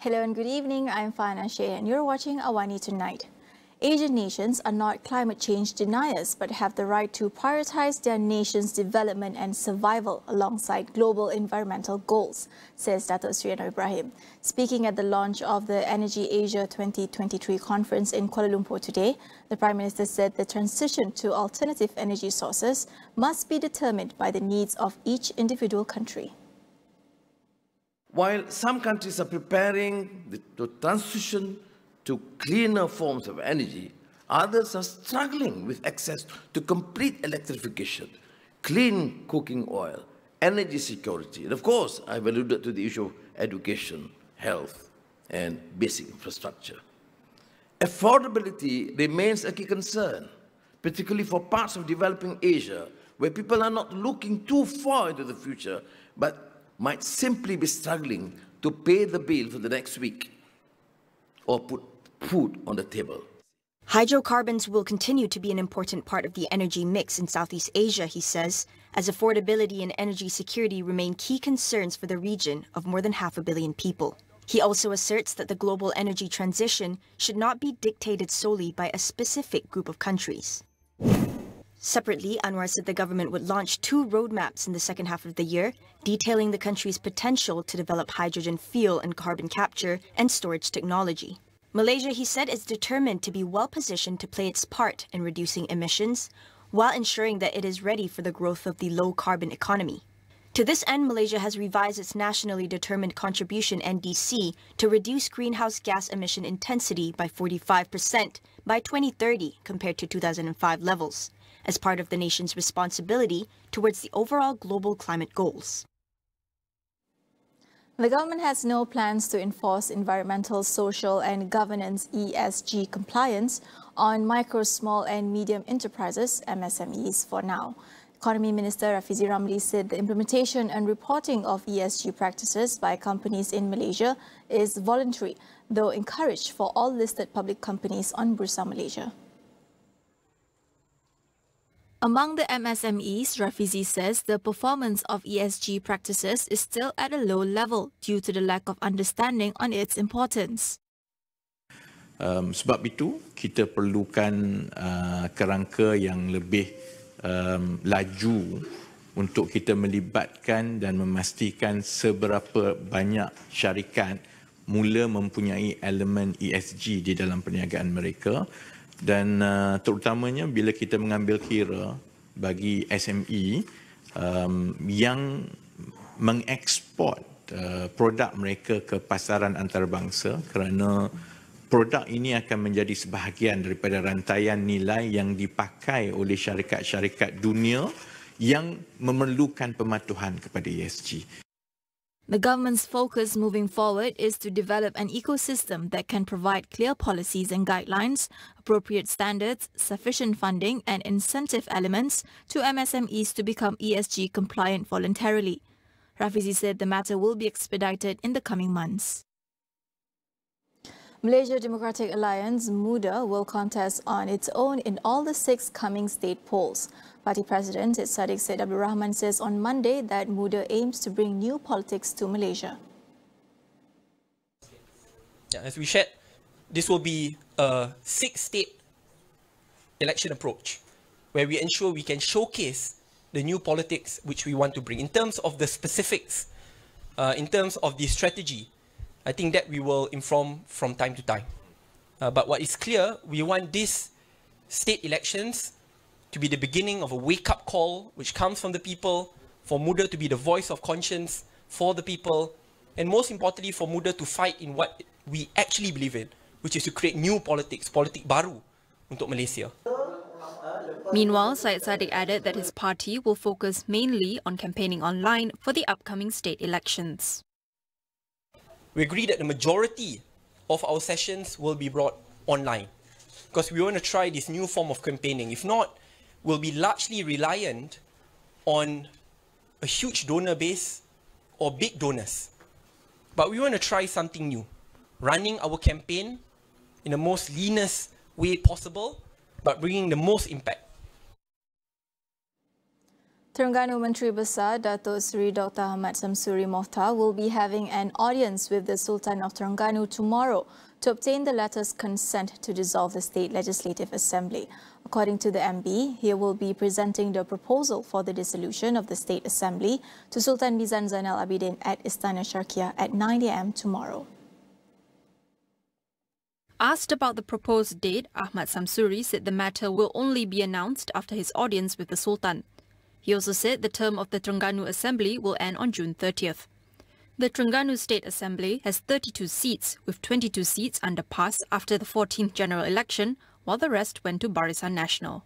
Hello and good evening, I'm Farhana Sheikh and you're watching AWANI Tonight. Asian nations are not climate change deniers but have the right to prioritize their nation's development and survival alongside global environmental goals, says Datuk Sri Anwar Ibrahim. Speaking at the launch of the Energy Asia 2023 conference in Kuala Lumpur today, the Prime Minister said the transition to alternative energy sources must be determined by the needs of each individual country. While some countries are preparing the transition to cleaner forms of energy, others are struggling with access to complete electrification, clean cooking oil, energy security, and of course, I've alluded to the issue of education, health, and basic infrastructure. Affordability remains a key concern, particularly for parts of developing Asia, where people are not looking too far into the future, but might simply be struggling to pay the bill for the next week or put food on the table. Hydrocarbons will continue to be an important part of the energy mix in Southeast Asia, he says, as affordability and energy security remain key concerns for the region of more than 500 million people. He also asserts that the global energy transition should not be dictated solely by a specific group of countries. Separately, Anwar said the government would launch 2 roadmaps in the second half of the year, detailing the country's potential to develop hydrogen fuel and carbon capture and storage technology. Malaysia, he said, is determined to be well-positioned to play its part in reducing emissions, while ensuring that it is ready for the growth of the low-carbon economy. To this end, Malaysia has revised its Nationally Determined Contribution (NDC) to reduce greenhouse gas emission intensity by 45% by 2030 compared to 2005 levels, as part of the nation's responsibility towards the overall global climate goals. The government has no plans to enforce environmental, social and governance (ESG) compliance on micro, small and medium enterprises (MSMEs) for now. Economy Minister Rafizi Ramli said the implementation and reporting of ESG practices by companies in Malaysia is voluntary, though encouraged for all listed public companies on Bursa Malaysia. Among the MSMEs, Rafizi says the performance of ESG practices is still at a low level due to the lack of understanding on its importance. Sebab itu, kita perlukan kerangka yang lebih laju untuk kita melibatkan dan memastikan seberapa banyak syarikat mula mempunyai elemen ESG di dalam perniagaan mereka. Dan terutamanya bila kita mengambil kira bagi SME yang mengeksport produk mereka ke pasaran antarabangsa, kerana produk ini akan menjadi sebahagian daripada rantaian nilai yang dipakai oleh syarikat-syarikat dunia yang memerlukan pematuhan kepada ESG. The government's focus moving forward is to develop an ecosystem that can provide clear policies and guidelines, appropriate standards, sufficient funding and incentive elements to MSMEs to become ESG compliant voluntarily. Rafizi said the matter will be expedited in the coming months. Malaysia Democratic Alliance (MUDA) will contest on its own in all the 6 coming state polls. Party President Sadiq Said Abdul Rahman says on Monday that MUDA aims to bring new politics to Malaysia. As we shared, this will be a 6-state election approach where we ensure we can showcase the new politics which we want to bring. In terms of the specifics, in terms of the strategy, I think that we will inform from time to time. But what is clear, we want these state elections to be the beginning of a wake-up call which comes from the people, for MUDA to be the voice of conscience for the people, and most importantly for MUDA to fight in what we actually believe in, which is to create new politics, politik baru untuk Malaysia. Meanwhile, Syed Sadiq added that his party will focus mainly on campaigning online for the upcoming state elections. We agree that the majority of our sessions will be brought online because we want to try this new form of campaigning. If not, we'll be largely reliant on a huge donor base or big donors. But we want to try something new, running our campaign in the most leanest way possible, but bringing the most impact. Terengganu Menteri Besar Datuk Seri Dr. Ahmad Samsuri Mohtar will be having an audience with the Sultan of Terengganu tomorrow to obtain the latter's consent to dissolve the State Legislative Assembly. According to the MB, he will be presenting the proposal for the dissolution of the State Assembly to Sultan Mizan Zainal Abidin at Istana Sharqiah at 9 a.m. tomorrow. Asked about the proposed date, Ahmad Samsuri said the matter will only be announced after his audience with the Sultan. He also said the term of the Terengganu Assembly will end on June 30th. The Terengganu State Assembly has 32 seats, with 22 seats under pass after the 14th general election, while the rest went to Barisan Nasional.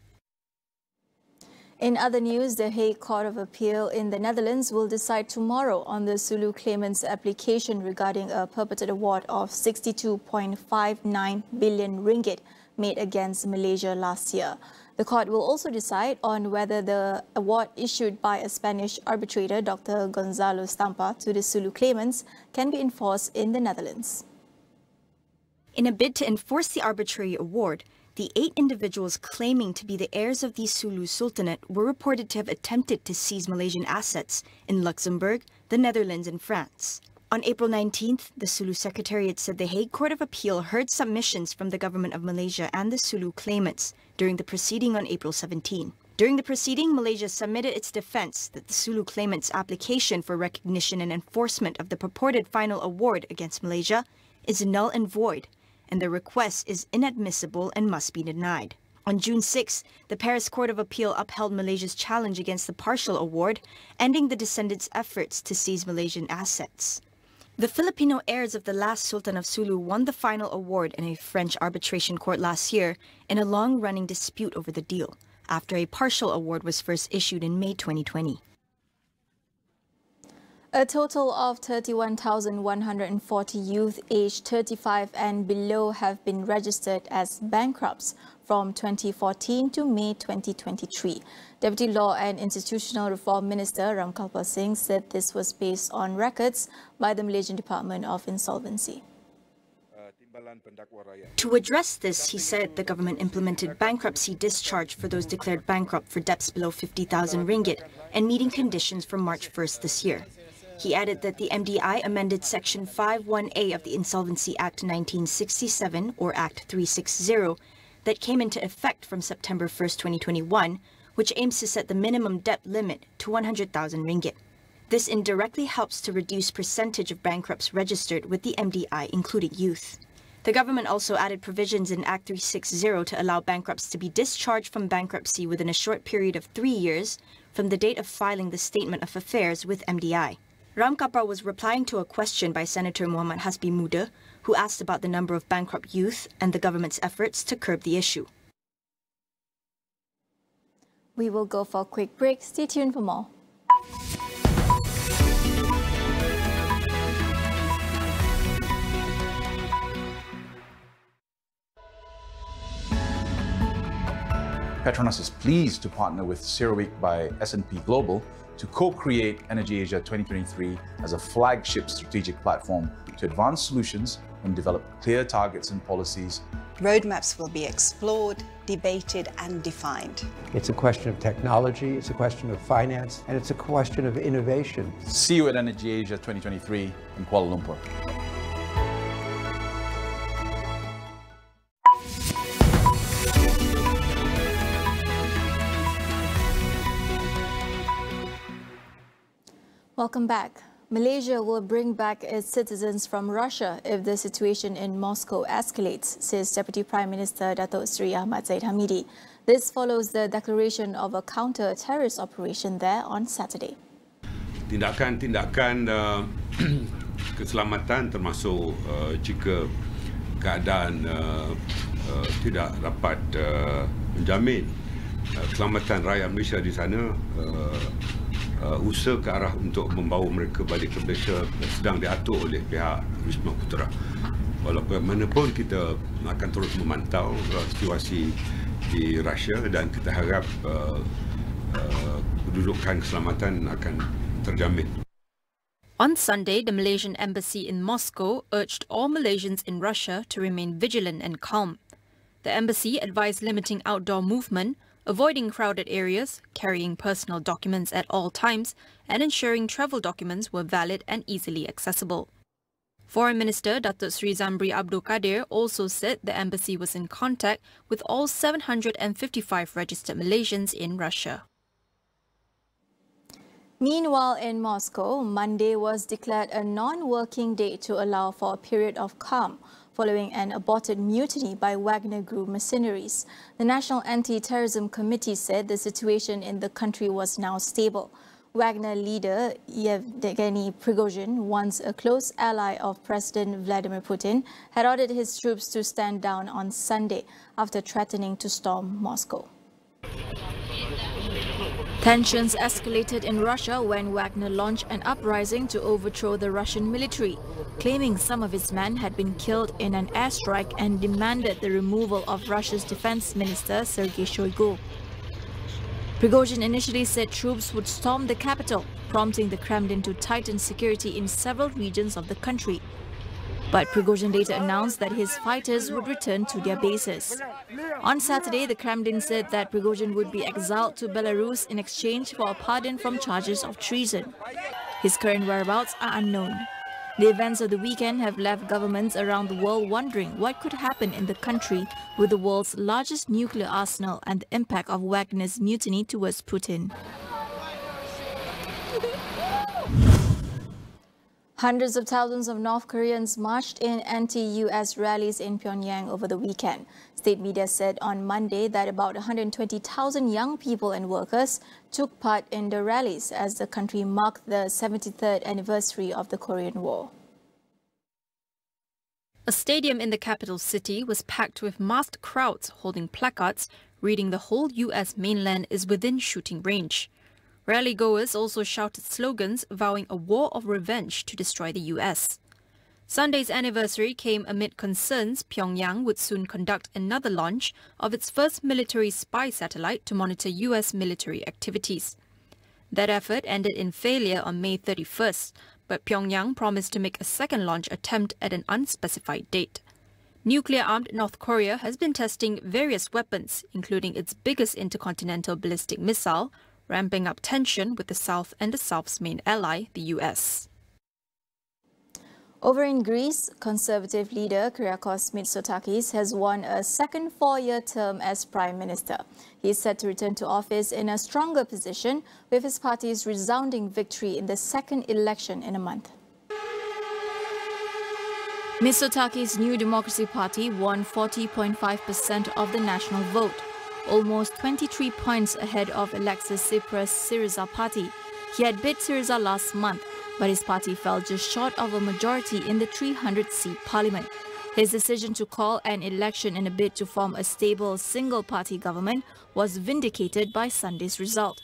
In other news, the Hague Court of Appeal in the Netherlands will decide tomorrow on the Sulu claimants' application regarding a purported award of 62.59 billion ringgit made against Malaysia last year. The court will also decide on whether the award issued by a Spanish arbitrator, Dr. Gonzalo Stampa, to the Sulu claimants can be enforced in the Netherlands. In a bid to enforce the arbitrary award, the 8 individuals claiming to be the heirs of the Sulu Sultanate were reported to have attempted to seize Malaysian assets in Luxembourg, the Netherlands and France. On April 19th, the Sulu Secretariat said the Hague Court of Appeal heard submissions from the Government of Malaysia and the Sulu claimants during the proceeding on April 17. During the proceeding, Malaysia submitted its defense that the Sulu claimants' application for recognition and enforcement of the purported final award against Malaysia is null and void, and the request is inadmissible and must be denied. On June 6, the Paris Court of Appeal upheld Malaysia's challenge against the partial award, ending the descendants' efforts to seize Malaysian assets. The Filipino heirs of the last Sultan of Sulu won the final award in a French arbitration court last year in a long-running dispute over the deal, after a partial award was first issued in May 2020. A total of 31,140 youth aged 35 and below have been registered as bankrupts from 2014 to May 2023. Deputy Law and Institutional Reform Minister Ramkalpa Singh said this was based on records by the Malaysian Department of Insolvency. To address this, he said the government implemented bankruptcy discharge for those declared bankrupt for debts below 50,000 ringgit and meeting conditions from March 1st this year. He added that the MDI amended Section 51A of the Insolvency Act 1967, or Act 360, that came into effect from September 1st, 2021, which aims to set the minimum debt limit to 100,000 ringgit. This indirectly helps to reduce percentage of bankrupts registered with the MDI, including youth. The government also added provisions in Act 360 to allow bankrupts to be discharged from bankruptcy within a short period of 3 years from the date of filing the Statement of Affairs with MDI. Ramkalpa was replying to a question by Senator Muhammad Hasbi Muda, who asked about the number of bankrupt youth and the government's efforts to curb the issue. We will go for a quick break. Stay tuned for more. Petronas is pleased to partner with CERAWeek by S&P Global to co-create Energy Asia 2023 as a flagship strategic platform to advance solutions and develop clear targets and policies. Roadmaps will be explored, debated and defined. It's a question of technology, it's a question of finance, and it's a question of innovation. See you at Energy Asia 2023 in Kuala Lumpur. Welcome back. Malaysia will bring back its citizens from Russia if the situation in Moscow escalates, says Deputy Prime Minister Datuk Seri Ahmad Zahid Hamidi. This follows the declaration of a counter-terrorist operation there on Saturday. Tindakan-tindakan keselamatan termasuk jika keadaan tidak dapat menjamin keselamatan rakyat Malaysia di sana, usaha ke arah untuk membawa mereka balik ke Malaysia sedang diatur oleh pihak Wisma Putra. Walaupun manapun kita akan terus memantau situasi di Rusia dan kita harap kedudukan keselamatan akan terjamin. On Sunday, the Malaysian embassy in Moscow urged all Malaysians in Russia to remain vigilant and calm. The embassy advised limiting outdoor movement, avoiding crowded areas, carrying personal documents at all times, and ensuring travel documents were valid and easily accessible. Foreign Minister Datuk Sri Zamri Abdul Kadir also said the embassy was in contact with all 755 registered Malaysians in Russia. Meanwhile, in Moscow, Monday was declared a non-working day to allow for a period of calm following an aborted mutiny by Wagner Group mercenaries. The National Anti-Terrorism Committee said the situation in the country was now stable. Wagner leader Yevgeny Prigozhin, once a close ally of President Vladimir Putin, had ordered his troops to stand down on Sunday after threatening to storm Moscow. Tensions escalated in Russia when Wagner launched an uprising to overthrow the Russian military, claiming some of its men had been killed in an airstrike and demanded the removal of Russia's defense minister Sergei Shoigu. Prigozhin initially said troops would storm the capital, prompting the Kremlin to tighten security in several regions of the country. But Prigozhin later announced that his fighters would return to their bases. On Saturday, the Kremlin said that Prigozhin would be exiled to Belarus in exchange for a pardon from charges of treason. His current whereabouts are unknown. The events of the weekend have left governments around the world wondering what could happen in the country with the world's largest nuclear arsenal and the impact of Wagner's mutiny towards Putin. Hundreds of thousands of North Koreans marched in anti-US rallies in Pyongyang over the weekend. State media said on Monday that about 120,000 young people and workers took part in the rallies as the country marked the 73rd anniversary of the Korean War. A stadium in the capital city was packed with masked crowds holding placards reading the whole US mainland is within shooting range. Rally-goers also shouted slogans vowing a war of revenge to destroy the US. Sunday's anniversary came amid concerns Pyongyang would soon conduct another launch of its first military spy satellite to monitor US military activities. That effort ended in failure on May 31st, but Pyongyang promised to make a second launch attempt at an unspecified date. Nuclear-armed North Korea has been testing various weapons, including its biggest intercontinental ballistic missile, ramping up tension with the South and the South's main ally, the US. Over in Greece, Conservative leader Kyriakos Mitsotakis has won a second four-year term as Prime Minister. He is set to return to office in a stronger position with his party's resounding victory in the second election in a month. Mitsotakis' New Democracy Party won 40.5% of the national vote, almost 23 points ahead of Alexis Tsipras' Syriza party. He had beat Syriza last month, but his party fell just short of a majority in the 300-seat parliament. His decision to call an election in a bid to form a stable single-party government was vindicated by Sunday's result.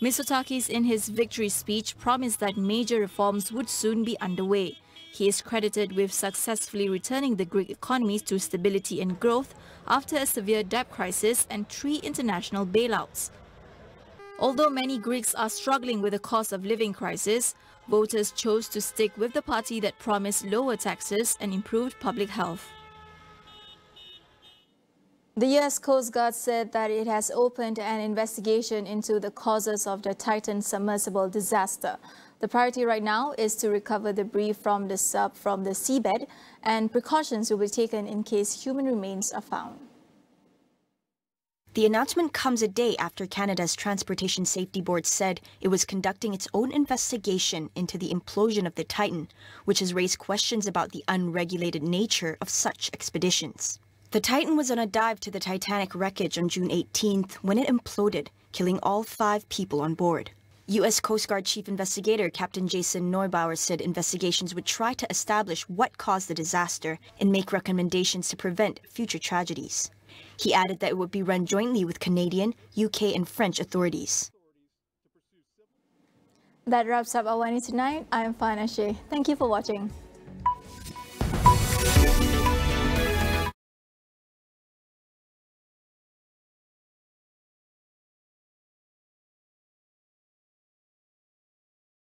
Mitsotakis, in his victory speech, promised that major reforms would soon be underway. He is credited with successfully returning the Greek economy to stability and growth after a severe debt crisis and 3 international bailouts. Although many Greeks are struggling with the cost of living crisis, voters chose to stick with the party that promised lower taxes and improved public health. The US Coast Guard said that it has opened an investigation into the causes of the Titan submersible disaster. The priority right now is to recover debris from the seabed, and precautions will be taken in case human remains are found. The announcement comes a day after Canada's Transportation Safety Board said it was conducting its own investigation into the implosion of the Titan, which has raised questions about the unregulated nature of such expeditions. The Titan was on a dive to the Titanic wreckage on June 18th when it imploded, killing all 5 people on board. U.S. Coast Guard Chief Investigator Captain Jason Neubauer said investigations would try to establish what caused the disaster and make recommendations to prevent future tragedies. He added that it would be run jointly with Canadian, UK and French authorities. That wraps up AWANI Tonight. I'm Farhana Sheikh. Thank you for watching.